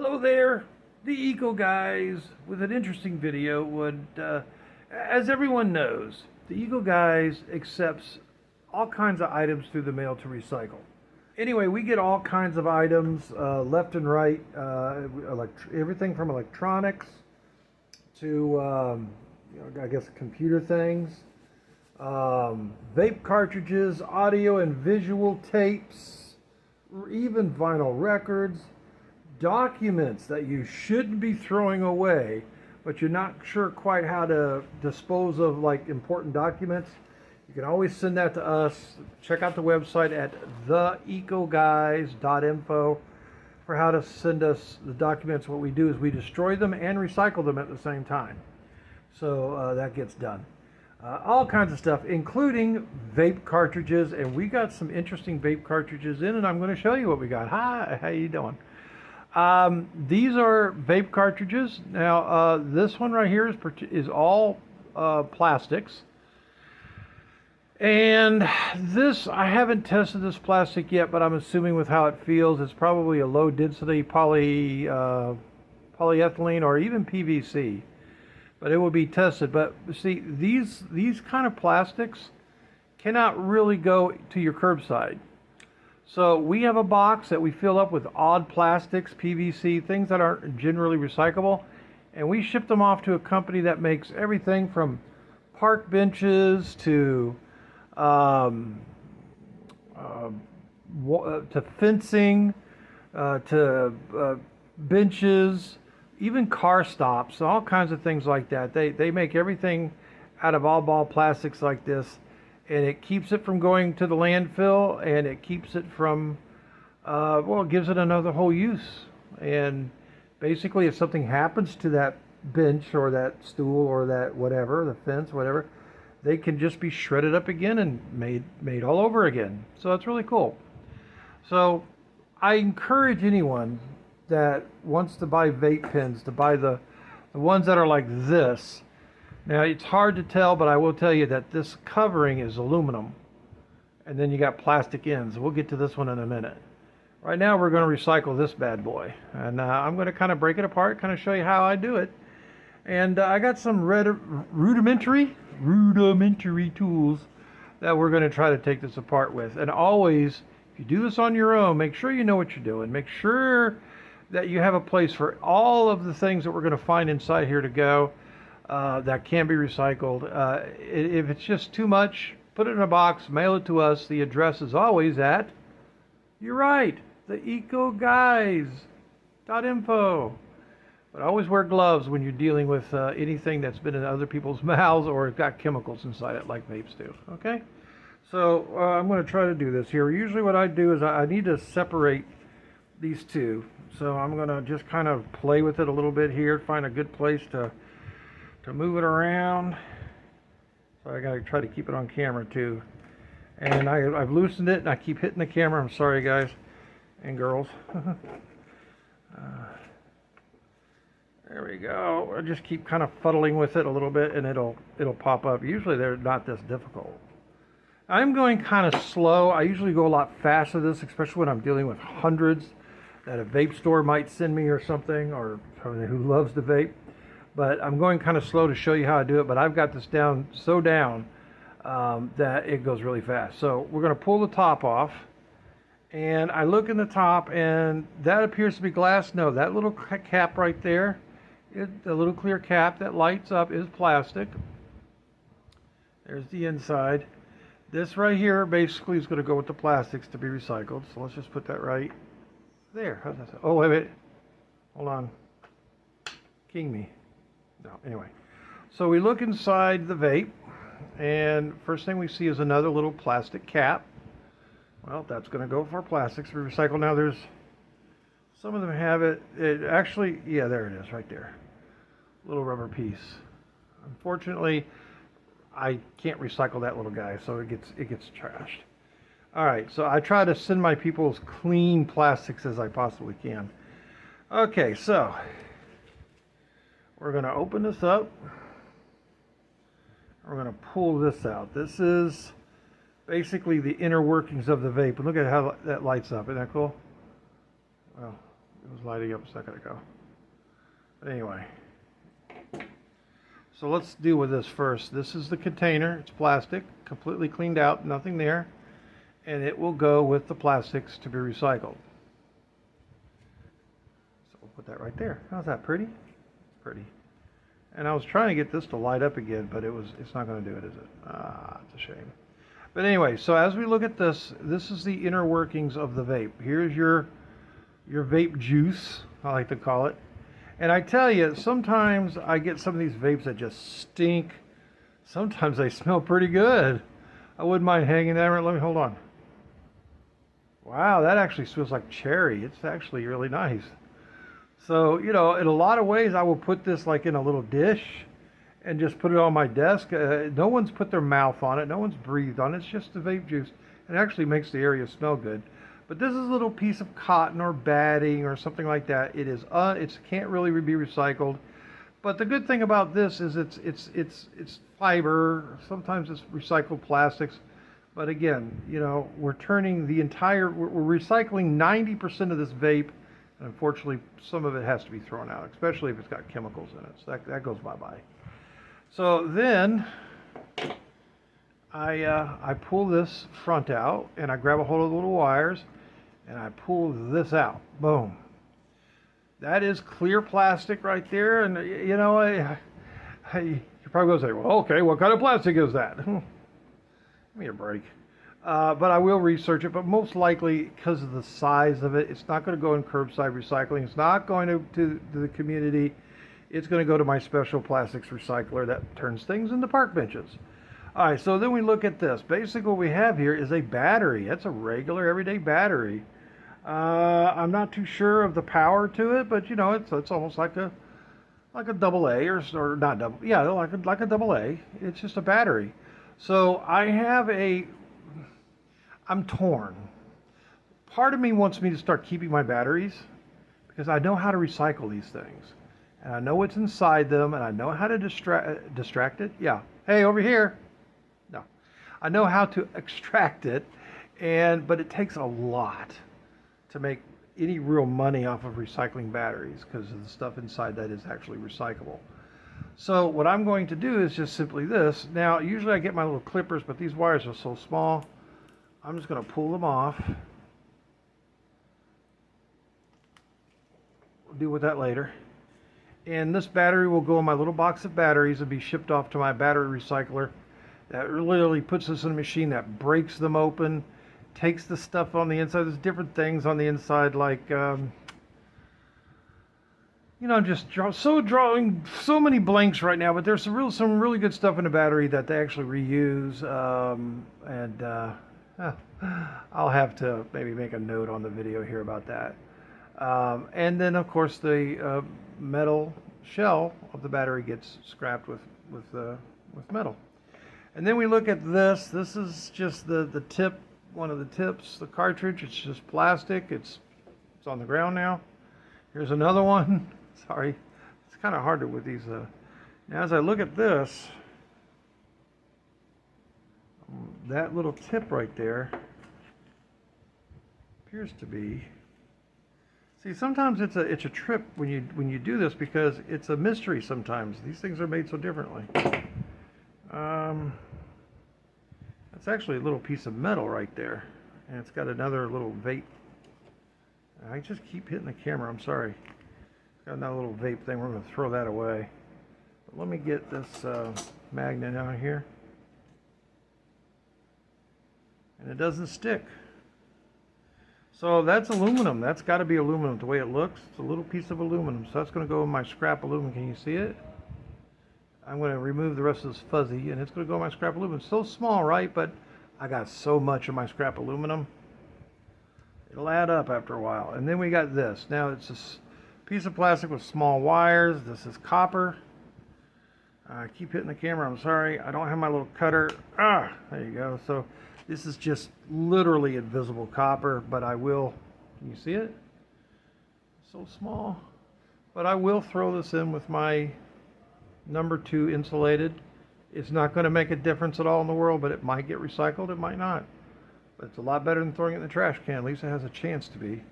Hello there, the Eco Guys, with an interesting video. As everyone knows, the Eco Guys accepts all kinds of items through the mail to recycle. Anyway, we get all kinds of items left and right, everything from electronics to, I guess, computer things, vape cartridges, audio and visual tapes, even vinyl records, documents that you shouldn't be throwing away, but you're not sure quite how to dispose of like important documents. You can always send that to us. Check out the website at theecoguys.info for how to send us the documents. What we do is we destroy them and recycle them at the same time. So that gets done. All kinds of stuff, including vape cartridges, and we got some interesting vape cartridges in, and I'm going to show you what we got. Hi, how you doing? These are vape cartridges. Now, this one right here is all plastics. And this, I haven't tested this plastic yet, but I'm assuming with how it feels, it's probably a low density polyethylene or even PVC. But it will be tested. But see, these kind of plastics cannot really go to your curbside. So we have a box that we fill up with odd plastics, PVC, things that aren't generally recyclable, and we ship them off to a company that makes everything from park benches to fencing, to benches, even car stops, all kinds of things like that. They make everything out of all ball plastics like this. And it keeps it from going to the landfill, and it keeps it from, it gives it another whole use. And basically, if something happens to that bench or that stool or that whatever, the fence, whatever, they can just be shredded up again and made all over again. So it's really cool. So I encourage anyone that wants to buy vape pens to buy the ones that are like this. Now, it's hard to tell, but I will tell you that this covering is aluminum, and then you got plastic ends. We'll get to this one in a minute. Right now, we're going to recycle this bad boy, and I'm going to kind of break it apart, kind of show you how I do it. And I got some rudimentary tools that we're going to try to take this apart with. And always, if you do this on your own, make sure you know what you're doing. Make sure that you have a place for all of the things that we're going to find inside here to go. That can be recycled. If it's just too much, put it in a box, mail it to us. The address is always at, you're right, theecoguys.info. But always wear gloves when you're dealing with anything that's been in other people's mouths or got chemicals inside it like vapes do. Okay? So I'm going to try to do this here. Usually what I do is I need to separate these two. So I'm going to just kind of play with it a little bit here, find a good place to move it around. So I gotta try to keep it on camera too. And I've loosened it and I keep hitting the camera. I'm sorry guys and girls. There we go. I just keep kind of fuddling with it a little bit and it'll pop up. Usually they're not this difficult. I'm going kind of slow. I usually go a lot faster with this, especially when I'm dealing with hundreds that a vape store might send me or something, or someone who loves to vape. But I'm going kind of slow to show you how I do it, but I've got this down that it goes really fast. So we're going to pull the top off, and I look in the top, and that appears to be glass. No, that little cap right there, the little clear cap that lights up is plastic. There's the inside. This right here basically is going to go with the plastics to be recycled. So let's just put that right there. How's that sound? Oh, wait. Hold on. King me. No, anyway, so we look inside the vape, and first thing we see is another little plastic cap. Well, that's going to go for plastics we recycle. Now, there's some of them have it actually, yeah, there it is right there, little rubber piece. Unfortunately, I can't recycle that little guy, so it gets trashed. All right, so I try to send my people as clean plastics as I possibly can. Okay, so we're going to open this up. We're going to pull this out. This is basically the inner workings of the vape. And look at how that lights up. Isn't that cool? Well, It was lighting up a second ago. But anyway. So let's deal with this first. This is the container. It's plastic, completely cleaned out, nothing there. And it will go with the plastics to be recycled. So we'll put that right there. How's that, pretty? It's pretty. And I was trying to get this to light up again, but it's not going to do it, is it? Ah, it's a shame. But anyway, so as we look at this, this is the inner workings of the vape. Here's your vape juice, I like to call it. And I tell you, sometimes I get some of these vapes that just stink. Sometimes they smell pretty good. I wouldn't mind hanging there. Let me hold on. Wow, that actually smells like cherry. It's actually really nice. So, you know, in a lot of ways, I will put this like in a little dish and just put it on my desk. No one's put their mouth on it. No one's breathed on it. It's just the vape juice. It actually makes the area smell good. But this is a little piece of cotton or batting or something like that. It can't really be recycled. But the good thing about this is it's fiber. Sometimes it's recycled plastics. But again, you know, we're recycling 90% of this vape. And unfortunately, some of it has to be thrown out, especially if it's got chemicals in it. So that goes bye-bye. So then I pull this front out and I grab a hold of the little wires and I pull this out. Boom. That is clear plastic right there. And you know, you're probably going to say, well, okay, what kind of plastic is that? Give me a break. But I will research it, but most likely because of the size of it, it's not going to go in curbside recycling. It's not going to the community. It's going to go to my special plastics recycler that turns things into park benches. All right, so then we look at this. Basically what we have here is a battery. That's a regular everyday battery. I'm not too sure of the power to it, but you know, it's almost like a double A or not double, yeah, like a double A. It's just a battery. So I'm torn. Part of me wants me to start keeping my batteries because I know how to recycle these things. And I know what's inside them and I know how to distract it. Yeah. Hey, over here. No. I know how to extract it, but it takes a lot to make any real money off of recycling batteries because of the stuff inside that is actually recyclable. So what I'm going to do is just simply this. Now, usually I get my little clippers, but these wires are so small. I'm just going to pull them off. We'll deal with that later. And this battery will go in my little box of batteries and be shipped off to my battery recycler. That literally puts this in a machine that breaks them open, takes the stuff on the inside. There's different things on the inside like, you know, I'm just drawing so many blanks right now, but there's some really good stuff in the battery that they actually reuse. I'll have to maybe make a note on the video here about that. And then, of course, the metal shell of the battery gets scrapped with metal. And then we look at this. This is just the tip, one of the tips, the cartridge. It's just plastic. It's on the ground now. Here's another one. Sorry, it's kind of harder with these. Now, as I look at this, that little tip right there appears to be. See, sometimes it's a trip when you do this because it's a mystery. Sometimes these things are made so differently. That's actually a little piece of metal right there, and it's got another little vape. I just keep hitting the camera. I'm sorry. Got another little vape thing. We're going to throw that away. But let me get this magnet out here. And it doesn't stick. So that's aluminum. That's got to be aluminum the way it looks. It's a little piece of aluminum. So that's going to go in my scrap aluminum. Can you see it? I'm going to remove the rest of this fuzzy and it's going to go in my scrap aluminum. It's so small, right? But I got so much of my scrap aluminum. It'll add up after a while. And then we got this. Now it's this piece of plastic with small wires. This is copper. I keep hitting the camera. I'm sorry. I don't have my little cutter. There you go. So this is just literally invisible copper, but I will, can you see it? It's so small. But I will throw this in with my number 2 insulated. It's not going to make a difference at all in the world, but it might get recycled, it might not. But it's a lot better than throwing it in the trash can. At least it has a chance to be.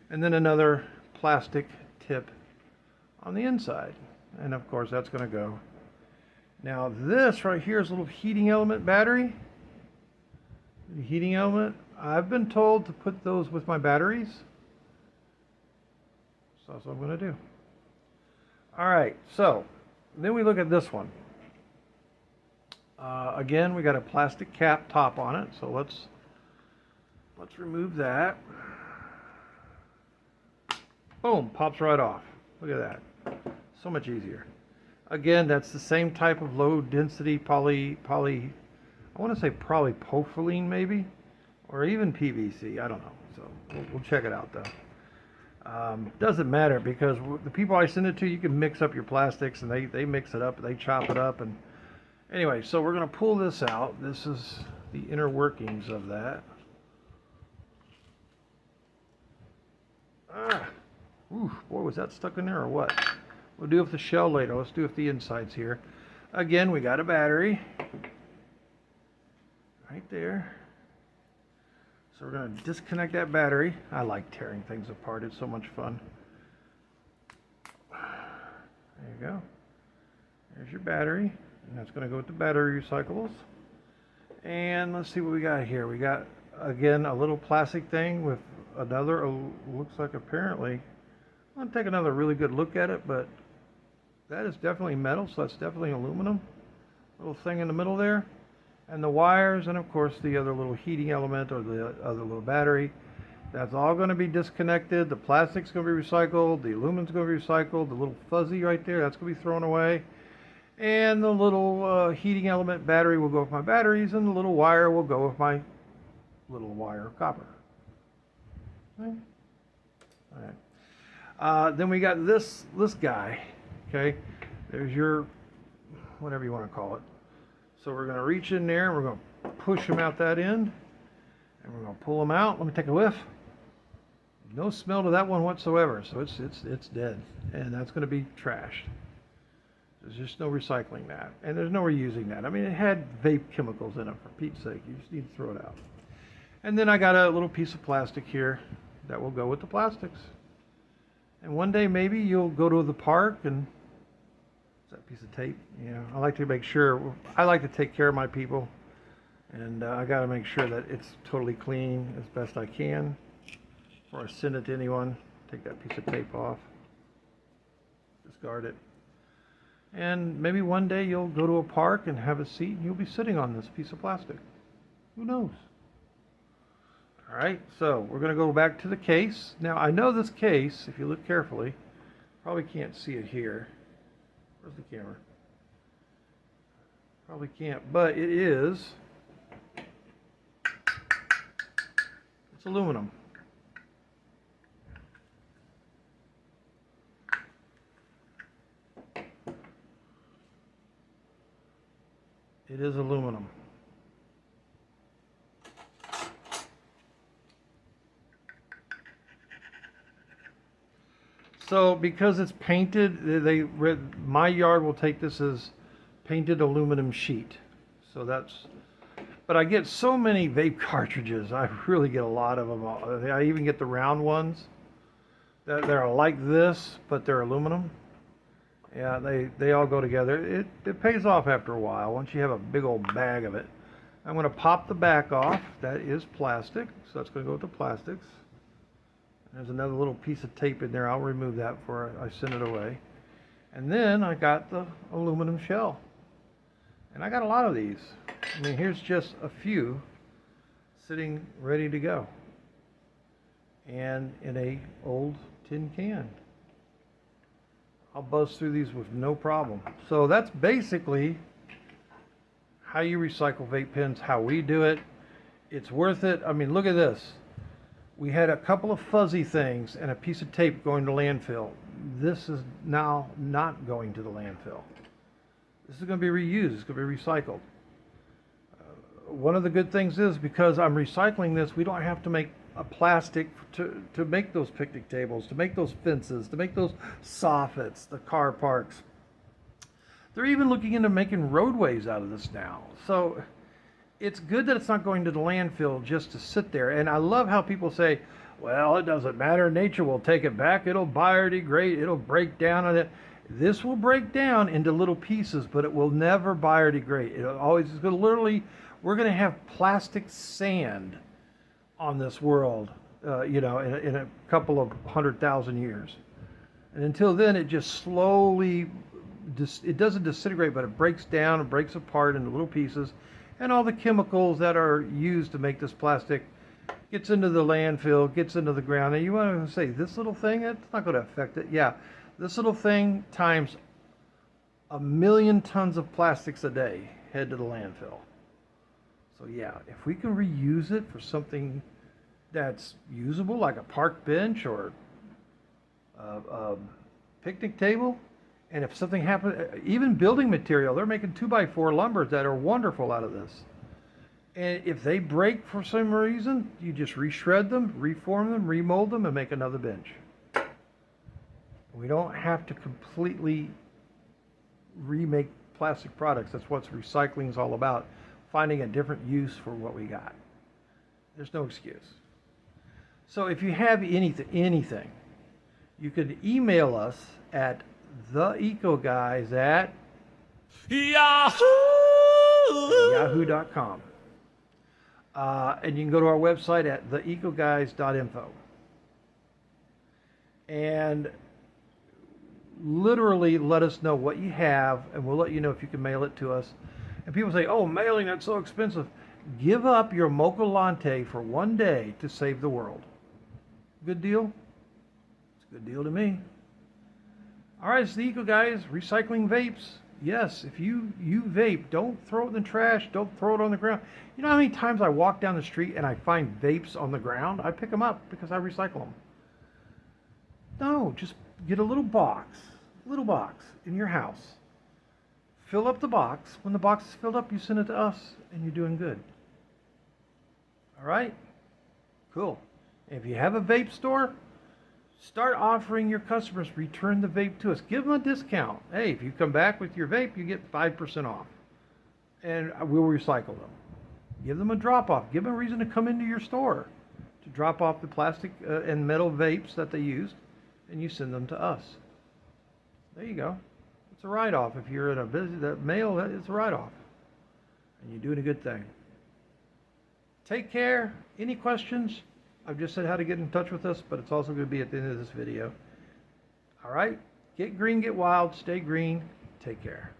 And then another plastic tip on the inside. And of course that's going to go. Now this right here is a little heating element battery. The heating element, I've been told to put those with my batteries. So that's what I'm going to do. Alright, so then we look at this one. Again, we got a plastic cap top on it, so let's remove that. Boom, pops right off. Look at that. So much easier. Again, that's the same type of low density I want to say polypropylene maybe, or even PVC, I don't know. So we'll check it out though. Doesn't matter, because the people I send it to, you can mix up your plastics, and they mix it up, they chop it up. And anyway, so we're going to pull this out. This is the inner workings of that. Ooh, boy, was that stuck in there or what? We'll do it with the shell later. Let's do it with the insides here. Again, we got a battery right there. So we're going to disconnect that battery. I like tearing things apart. It's so much fun. There you go. There's your battery. And that's going to go with the battery recyclables. And let's see what we got here. We got, again, a little plastic thing with another, looks like apparently, I'm going to take another really good look at it, but that is definitely metal, so that's definitely aluminum. Little thing in the middle there. And the wires, and of course the other little heating element, or the other little battery. That's all going to be disconnected. The plastic's going to be recycled. The aluminum's going to be recycled. The little fuzzy right there, that's going to be thrown away. And the little heating element battery will go with my batteries, and the little wire will go with my little wire of copper. Okay. All right. Then we got this guy. Okay, there's your, whatever you want to call it. So we're going to reach in there, and we're going to push them out that end, and we're going to pull them out. Let me take a whiff. No smell to that one whatsoever, so it's dead, and that's going to be trashed. There's just no recycling that, and there's no reusing that. I mean, it had vape chemicals in it, for Pete's sake. You just need to throw it out. And then I got a little piece of plastic here that will go with the plastics. And one day maybe you'll go to the park and, is that a piece of tape? Yeah, I like to make sure, I like to take care of my people, and I got to make sure that it's totally clean as best I can before I send it to anyone. Take that piece of tape off, discard it. And maybe one day you'll go to a park and have a seat, and you'll be sitting on this piece of plastic. Who knows? All right, so we're going to go back to the case. Now, I know this case, if you look carefully, probably can't see it here. Where's the camera? Probably can't, but it is. It's aluminum. It is aluminum. So because it's painted, my yard will take this as painted aluminum sheet. So that's, but I get so many vape cartridges. I really get a lot of them. I even get the round ones that are like this, but they're aluminum. Yeah, they all go together. It pays off after a while once you have a big old bag of it. I'm going to pop the back off. That is plastic, so that's going to go with the plastics. There's another little piece of tape in there. I'll remove that before I send it away. And then I got the aluminum shell. And I got a lot of these. I mean, here's just a few sitting ready to go. And in a old tin can. I'll buzz through these with no problem. So that's basically how you recycle vape pens, how we do it. It's worth it. I mean, look at this. We had a couple of fuzzy things and a piece of tape going to landfill. This is now not going to the landfill. This is going to be reused. It's going to be recycled. One of the good things is, because I'm recycling this, we don't have to make a plastic to make those picnic tables, to make those fences, to make those soffits, the car parks. They're even looking into making roadways out of this now. So it's good that it's not going to the landfill just to sit there. And I love how people say, Well, it doesn't matter. Nature will take it back. It'll biodegrade. It'll break down on it. This will break down into little pieces, but it will never biodegrade. It'll always, it's going to literally, we're going to have plastic sand on this world, in a couple of 100,000 years. And until then, it just slowly, it doesn't disintegrate, but it breaks down and breaks apart into little pieces. And all the chemicals that are used to make this plastic gets into the landfill, gets into the ground. And you want to say, this little thing, it's not going to affect it. Yeah, this little thing times 1,000,000 tons of plastics a day head to the landfill. So yeah, if we can reuse it for something that's usable, like a park bench or a picnic table, and if something happens, even building material, they're making 2x4 lumber that are wonderful out of this. And if they break for some reason, you just reshred them, reform them, remold them, and make another bench. We don't have to completely remake plastic products. That's what recycling is all about, finding a different use for what we got. There's no excuse. So if you have anything, you could email us at theecoguys@yahoo.com. And you can go to our website at theecoguys.info. And literally let us know what you have, and we'll let you know if you can mail it to us. And people say, oh, mailing, that's so expensive. Give up your mocha latte for one day to save the world. Good deal? It's a good deal to me. All right, it's the Eco Guys, recycling vapes. Yes, if you vape, don't throw it in the trash. Don't throw it on the ground. You know how many times I walk down the street and I find vapes on the ground? I pick them up because I recycle them. No, just get a little box in your house. Fill up the box. When the box is filled up, you send it to us, and you're doing good. All right? Cool. If you have a vape store, start offering your customers, return the vape to us. Give them a discount. Hey, if you come back with your vape, you get 5% off. And we'll recycle them. Give them a drop-off. Give them a reason to come into your store to drop off the plastic and metal vapes that they used, and you send them to us. There you go. It's a write-off. If you're in a mail, it's a write-off. And you're doing a good thing. Take care. Any questions? I've just said how to get in touch with us, but it's also going to be at the end of this video. All right? Get green, get wild, stay green. Take care.